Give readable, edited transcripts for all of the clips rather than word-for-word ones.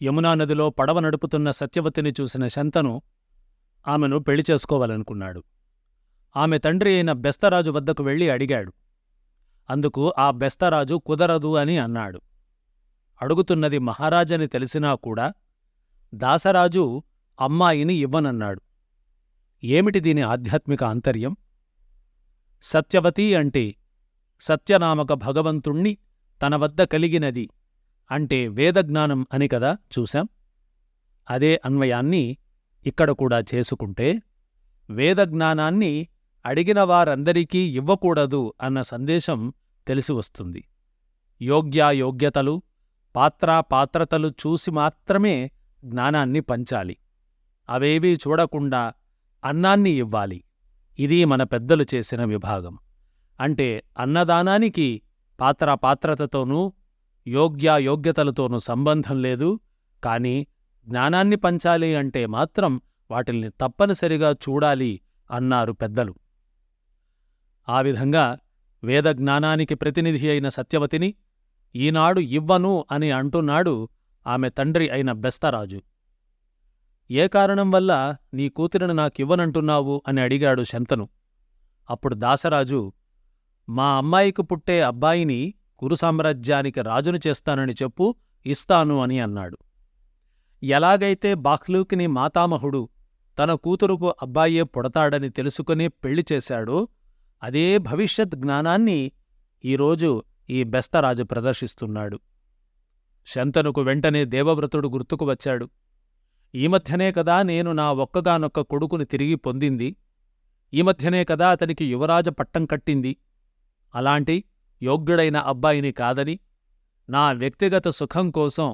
యమునా నదిలో పడవ నడుపుతున్న సత్యవతిని చూసిన శంతను ఆమెను పెళ్లి చేసుకోవాలనుకున్నాడు. ఆమె తండ్రి అయిన బెస్తరాజు వద్దకు వెళ్లి అడిగాడు. అందుకు ఆ బెస్తరాజు కుదరదు అని అన్నాడు. అడుగుతున్నది మహారాజని తెలిసినా కూడా దాసరాజు అమ్మాయిని ఇవ్వనన్నాడు. ఏమిటి దీని ఆధ్యాత్మిక ఆంతర్యం? సత్యవతి అంటే సత్యనామక భగవంతుణ్ణి తన వద్ద కలిగినది అంటే వేదజ్ఞానం అని కదా చూశాం. అదే అన్వయాన్ని ఇక్కడ కూడా చేసుకుంటే వేదజ్ఞానాన్ని అడిగిన వారందరికీ ఇవ్వకూడదు అన్న సందేశం తెలిసి వస్తుంది. యోగ్యాయోగ్యతలు, పాత్రతలు చూసి మాత్రమే జ్ఞానాన్ని పంచాలి. అవేవీ చూడకుండా అన్నాన్ని ఇవ్వాలి. ఇది మన పెద్దలు చేసిన విభాగం. అంటే అన్నదానానికి పాత్రతతోనూ యోగ్యాయోగ్యతలతోనూ సంబంధం లేదు. కాని జ్ఞానాన్ని పంచాలి అంటే మాత్రం వాటిల్ని తప్పనిసరిగా చూడాలి అన్నారు పెద్దలు. ఆ విధంగా వేదజ్ఞానానికి ప్రతినిధి అయిన సత్యవతిని ఈనాడు ఇవ్వను అని అంటున్నాడు ఆమె తండ్రి అయిన బెస్తరాజు. ఏ కారణం వల్ల నీ కూతురిని నాకివ్వనంటున్నావు అని అడిగాడు శంతను. అప్పుడు దాసరాజు, మా అమ్మాయికి పుట్టే అబ్బాయిని కురుసామ్రాజ్యానికి రాజును చేస్తానని చెప్పు, ఇస్తాను అని అన్నాడు. ఎలాగైతే బాహ్లూకిని మాతామహుడు తన కూతురుకు అబ్బాయే పుడతాడని తెలుసుకుని పెళ్లి చేశాడో అదే భవిష్యత్ జ్ఞానాన్ని ఈరోజు ఈ బెస్తరాజు ప్రదర్శిస్తున్నాడు. శంతనుకు వెంటనే దేవవ్రతుడు గుర్తుకు వచ్చాడు. ఈ మధ్యనే కదా నేను నా ఒక్కగానొక్క కొడుకుని తిరిగి పొందింది. ఈ మధ్యనే కదా అతనికి యువరాజ పట్టం కట్టింది. అలాంటి యోగ్యుడైన అబ్బాయిని కాదని నా వ్యక్తిగత సుఖం కోసం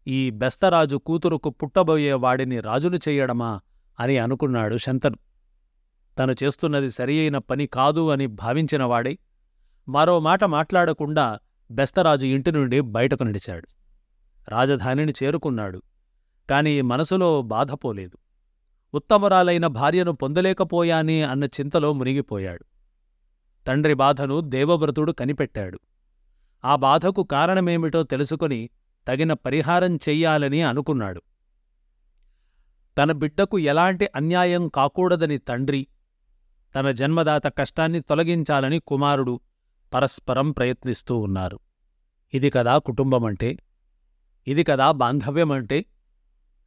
ఈ బెస్తరాజు కూతురుకు పుట్టబోయేవాడిని రాజును చెయ్యడమా అని అనుకున్నాడు శంతను. తను చేస్తున్నది సరియైన పని కాదు అని భావించినవాడై మరో మాట మాట్లాడకుండా బెస్తరాజు ఇంటి నుండి బయటకు నడిచాడు. రాజధానిని చేరుకున్నాడు. కాని మనసులో బాధపోలేదు. ఉత్తమరాలైన భార్యను పొందలేకపోయానే అన్న చింతలో మునిగిపోయాడు. తండ్రి బాధను దేవవ్రతుడు కనిపెట్టాడు. ఆ బాధకు కారణమేమిటో తెలుసుకుని తగిన పరిహారం చెయ్యాలని అనుకున్నాడు. తన బిడ్డకు ఎలాంటి అన్యాయం కాకూడదని తండ్రి, తన జన్మదాత కష్టాన్ని తొలగించాలని కుమారుడు పరస్పరం ప్రయత్నిస్తూ ఉన్నారు. ఇది కదా కుటుంబమంటే, ఇది కదా బాంధవ్యమంటే.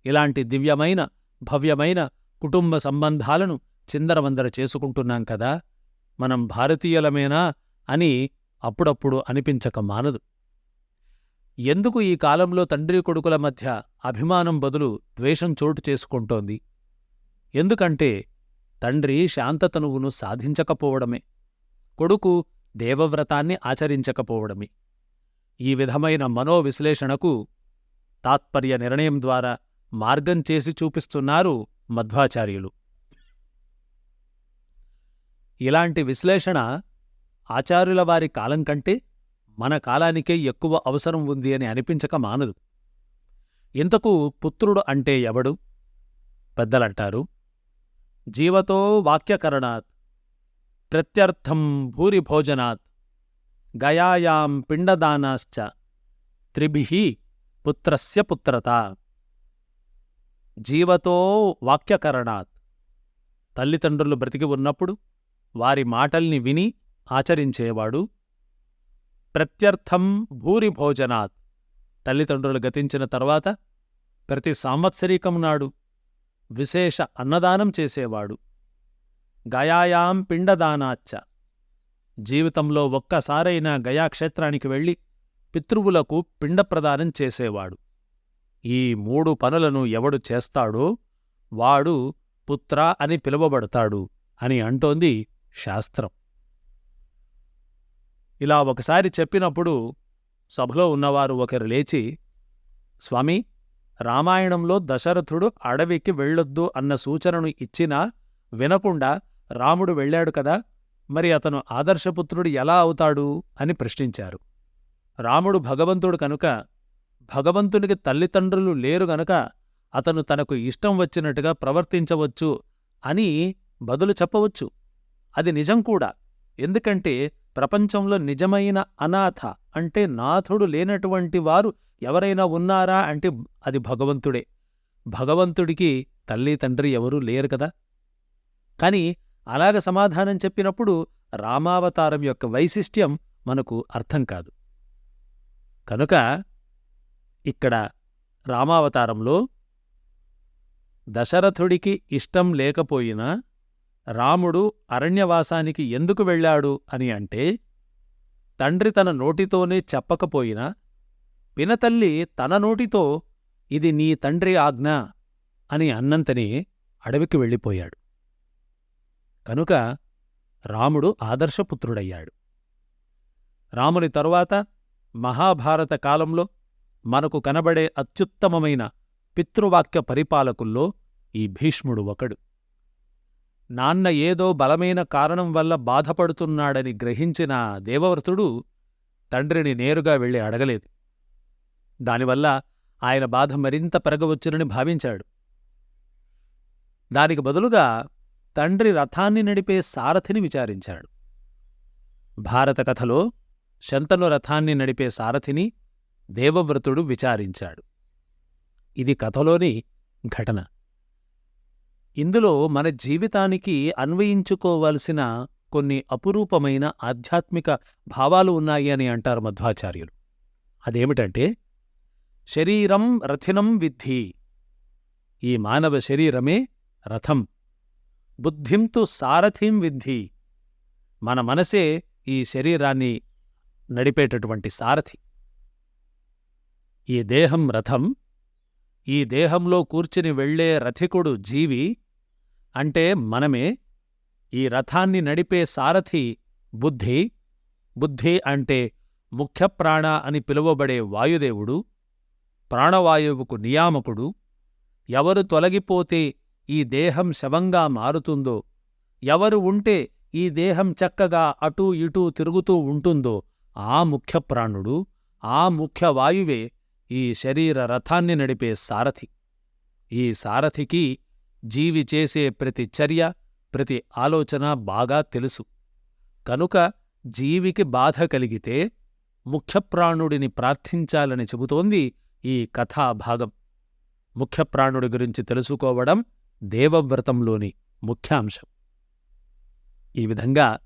ఇలాంటి దివ్యమైన భవ్యమైన కుటుంబ సంబంధాలను చిందరవందర చేసుకుంటున్నాం కదా. మనం భారతీయులమేనా అని అప్పుడప్పుడు అనిపించక మానదు. ఎందుకు ఈ కాలంలో తండ్రి కొడుకుల మధ్య అభిమానం బదులు ద్వేషం చోటు చేసుకుంటోంది? ఎందుకంటే తండ్రి శాంతతనువును సాధించకపోవడమే, కొడుకు దేవవ్రతాన్ని ఆచరించకపోవడమే. ఈ విధమైన మనోవిశ్లేషణకు తాత్పర్య నిర్ణయం ద్వారా మార్గం చేసి చూపిస్తున్నారు మధ్వాచార్యులు. ఇలాంటి విశ్లేషణ ఆచార్యుల వారి కాలం కంటే మన కాలానికే ఎక్కువ అవసరం ఉంది అని అనిపించక మానదు. ఇంతకు పుత్రుడు అంటే ఎవడు? పెద్దలంటారు, జీవతో వాక్యకరణాత్ ప్రత్యర్థం భూరిభోజనాత్ గయాయాం పిండదానాశ్చ త్రిభిః పుత్రస్య పుత్రత. జీవతో వాక్యకరణాత్, తల్లిదండ్రులు బ్రతికి ఉన్నప్పుడు వారి మాటల్ని విని ఆచరించేవాడు. ప్రత్యర్థం భూరిభోజనాత్, తల్లిదండ్రులు గతించిన తరువాత ప్రతి సంవత్సరీకం నాడు విశేష అన్నదానం చేసేవాడు. గయాయాం పిండదానాచ్చ, జీవితంలో ఒక్కసారైనా గయాక్షేత్రానికి వెళ్లి పితృవులకు పిండప్రదానం చేసేవాడు. ఈ 3 పనులను ఎవడు చేస్తాడో వాడు పుత్ర అని పిలువబడతాడు అని అంటోంది శాస్త్రం. ఇలా ఒకసారి చెప్పినప్పుడు సభలో ఉన్నవారు ఒకరు లేచి, స్వామీ, రామాయణంలో దశరథుడు అడవికి వెళ్ళొద్దు అన్న సూచనను ఇచ్చినా వినకుండా రాముడు వెళ్ళాడు కదా, మరి అతను ఆదర్శపుత్రుడు ఎలా అవుతాడు అని ప్రశ్నించారు. రాముడు భగవంతుడు కనుక, భగవంతునికి తల్లిదండ్రులు లేరు గనుక అతను తనకు ఇష్టం వచ్చినట్టుగా ప్రవర్తించవచ్చు అని బదులు చెప్పవచ్చు. అది నిజం కూడా. ఎందుకంటే ప్రపంచంలో నిజమైన అనాథ అంటే నాథుడు లేనటువంటి వారు ఎవరైనా ఉన్నారా అంటే అది భగవంతుడే. భగవంతుడికి తల్లి తండ్రి ఎవరూ లేరు కదా. కాని అలాగ సమాధానం చెప్పినప్పుడు రామావతారం యొక్క వైశిష్ట్యం మనకు అర్థం కాదు. కనుక ఇక్కడ రామావతారంలో దశరథుడికి ఇష్టం లేకపోయినా రాముడు అరణ్యవాసానికి ఎందుకు వెళ్ళాడు అని అంటే, తండ్రి తన నోటితోనే చెప్పకపోయినా పినతల్లి తన నోటితో ఇది నీ తండ్రి ఆజ్ఞ అని అన్నంతనే అడవికి వెళ్ళిపోయాడు. కనుక రాముడు ఆదర్శపుత్రుడయ్యాడు. రాముని తరువాత మహాభారత కాలంలో మనకు కనబడే అత్యుత్తమమైన పితృవాక్య పరిపాలకుల్లో ఈ భీష్ముడు ఒకడు. నాన్న ఏదో బలమైన కారణం వల్ల బాధపడుతున్నాడని గ్రహించిన దేవవ్రతుడు తండ్రిని నేరుగా వెళ్ళి అడగలేదు. దానివల్ల ఆయన బాధ మరింత పెరగవచ్చునని భావించాడు. దానికి బదులుగా తండ్రి రథాన్ని నడిపే సారథిని విచారించాడు. భారత కథలో శంతను రథాన్ని నడిపే సారథిని దేవవ్రతుడు విచారించాడు. ఇది కథలోని ఘటన. ఇందులో మన జీవితానికి అన్వయించుకోవలసిన కొన్ని అపురూపమైన ఆధ్యాత్మిక భావాలు ఉన్నాయి అని అంటారు మధ్వాచార్యులు. అదేమిటంటే, శరీరం రథినం విద్ధి. ఈ మానవ శరీరమే రథం. బుద్ధింతు సారథిం విద్ధి. మన మనసే ఈ శరీరాన్ని నడిపేటటువంటి సారథి. ఈ దేహం రథం. ఈ దేహంలో కూర్చుని వెళ్లే రథికుడు జీవి అంటే మనమే. ఈ రథాన్ని నడిపే సారథి బుద్ధి. బుద్ధి అంటే ముఖ్యప్రాణ అని పిలువబడే వాయుదేవుడు, ప్రాణవాయువుకు నియామకుడు. ఎవరు తొలగిపోతే ఈ దేహం శవంగా మారుతుందో, ఎవరు ఉంటే ఈ దేహం చక్కగా అటూ ఇటూ తిరుగుతూ ఉంటుందో ఆ ముఖ్యప్రాణుడు, ఆ ముఖ్యవాయువే ఈ శరీర రథాన్ని నడిపే సారథి. ఈ సారథికి జీవి చేసే ప్రతి చర్య, ప్రతి ఆలోచన బాగా తెలుసు. కనుక జీవికి బాధ కలిగితే ముఖ్యప్రాణుడిని ప్రార్థించాలని చెబుతోంది ఈ కథాభాగం. ముఖ్యప్రాణుడి గురించి తెలుసుకోవడం దేవవ్రతంలోని ముఖ్యాంశం. ఈ విధంగా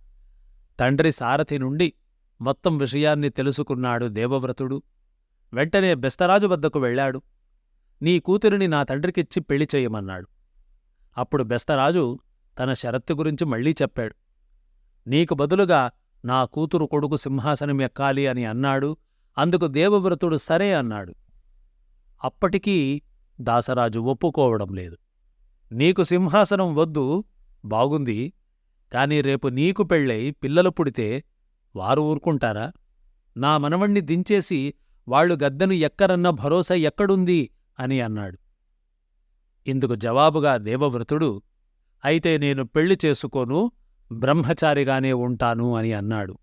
తండ్రి సారథి నుండి మొత్తం విషయాన్ని తెలుసుకున్నాడు దేవవ్రతుడు. వెంటనే బెస్తరాజు వద్దకు వెళ్ళాడు. నీ కూతురిని నా తండ్రికిచ్చి పెళ్లి చేయమన్నాడు. అప్పుడు బెస్తరాజు తన షరత్తు గురించి మళ్లీ చెప్పాడు. నీకు బదులుగా నా కూతురు కొడుకు సింహాసనం ఎక్కాలి అని అన్నాడు. అందుకు దేవవ్రతుడు సరే అన్నాడు. అప్పటికీ దాసరాజు ఒప్పుకోవడం లేదు. నీకు సింహాసనం వద్దు, బాగుంది. కాని రేపు నీకు పెళ్ళై పిల్లలు పుడితే వారు ఊరుకుంటారా? నా మనవణ్ణి దించేసి వాళ్లు గద్దెను ఎక్కరన్న భరోసా ఎక్కడుంది అని అన్నాడు. ఇందుకు జవాబుగా దేవవ్రతుడు, అయితే నేను పెళ్లి చేసుకోను, బ్రహ్మచారిగానే ఉంటాను అని అన్నాడు.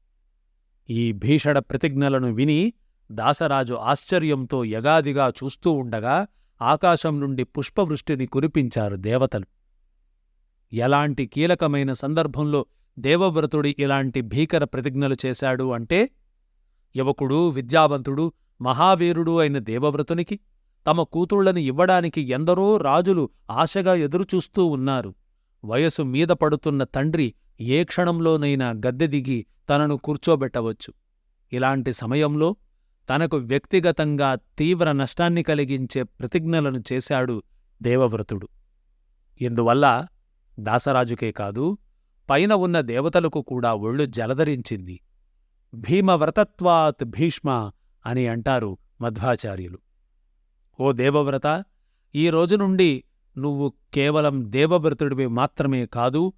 ఈ భీషణ ప్రతిజ్ఞలను విని దాసరాజు ఆశ్చర్యంతో యగాదిగా చూస్తూ ఉండగా ఆకాశం నుండి పుష్పవృష్టిని కురిపించారు దేవతలు. ఎలాంటి కీలకమైన సందర్భంలో దేవవ్రతుడి ఇలాంటి భీకర ప్రతిజ్ఞలు చేశాడు అంటే, యువకుడు, విద్యావంతుడు, మహావీరుడు అయిన దేవవ్రతునికి తమ కూతుళ్లను ఇవ్వడానికి ఎందరో రాజులు ఆశగా ఎదురుచూస్తూ ఉన్నారు. వయసు మీద పడుతున్న తండ్రి ఏ క్షణంలోనైనా గద్దె దిగి తనను కూర్చోబెట్టవచ్చు. ఇలాంటి సమయంలో తనకు వ్యక్తిగతంగా తీవ్ర నష్టాన్ని కలిగించే ప్రతిజ్ఞలను చేశాడు దేవవ్రతుడు. ఇందువల్ల దాసరాజుకే కాదు, పైన ఉన్న దేవతలకు కూడా ఒళ్ళు జలధరించింది. భీమవ్రతత్వాత్ భీష్మ అని అంటారు మధ్వాచార్యులు. ఓ దేవవ్రత, ఈ రోజు నుండి నువ్వు కేవలం దేవవ్రతుడివి మాత్రమే కాదు,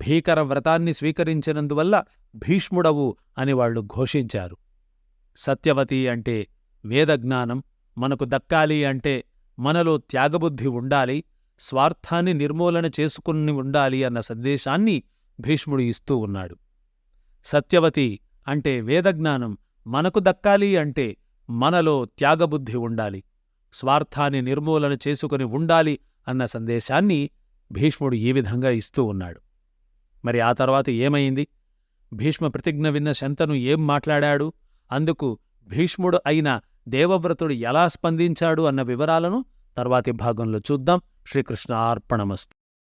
భీకర వ్రతాన్ని స్వీకరించినందువల్ల భీష్ముడవు అని వాళ్లు ఘోషించారు. సత్యవతి అంటే వేదజ్ఞానం మనకు దక్కాలి అంటే మనలో త్యాగబుద్ధి ఉండాలి, స్వార్థాన్ని నిర్మూలన చేసుకుని ఉండాలి అన్న సందేశాన్ని భీష్ముడు ఇస్తూ ఉన్నాడు. సత్యవతి అంటే వేదజ్ఞానం మనకు దక్కాలి అంటే మనలో త్యాగబుద్ధి ఉండాలి, స్వార్థాన్ని నిర్మూలన చేసుకుని ఉండాలి అన్న సందేశాన్ని భీష్ముడు ఈ విధంగా ఇస్తూ ఉన్నాడు. మరి ఆ తర్వాత ఏమైంది? భీష్మ ప్రతిజ్ఞ విన్న శంతను ఏం మాట్లాడాడు? అందుకు భీష్ముడు అయిన దేవవ్రతుడు ఎలా స్పందించాడు అన్న వివరాలను తర్వాతి భాగంలో చూద్దాం. శ్రీకృష్ణార్పణమస్తు.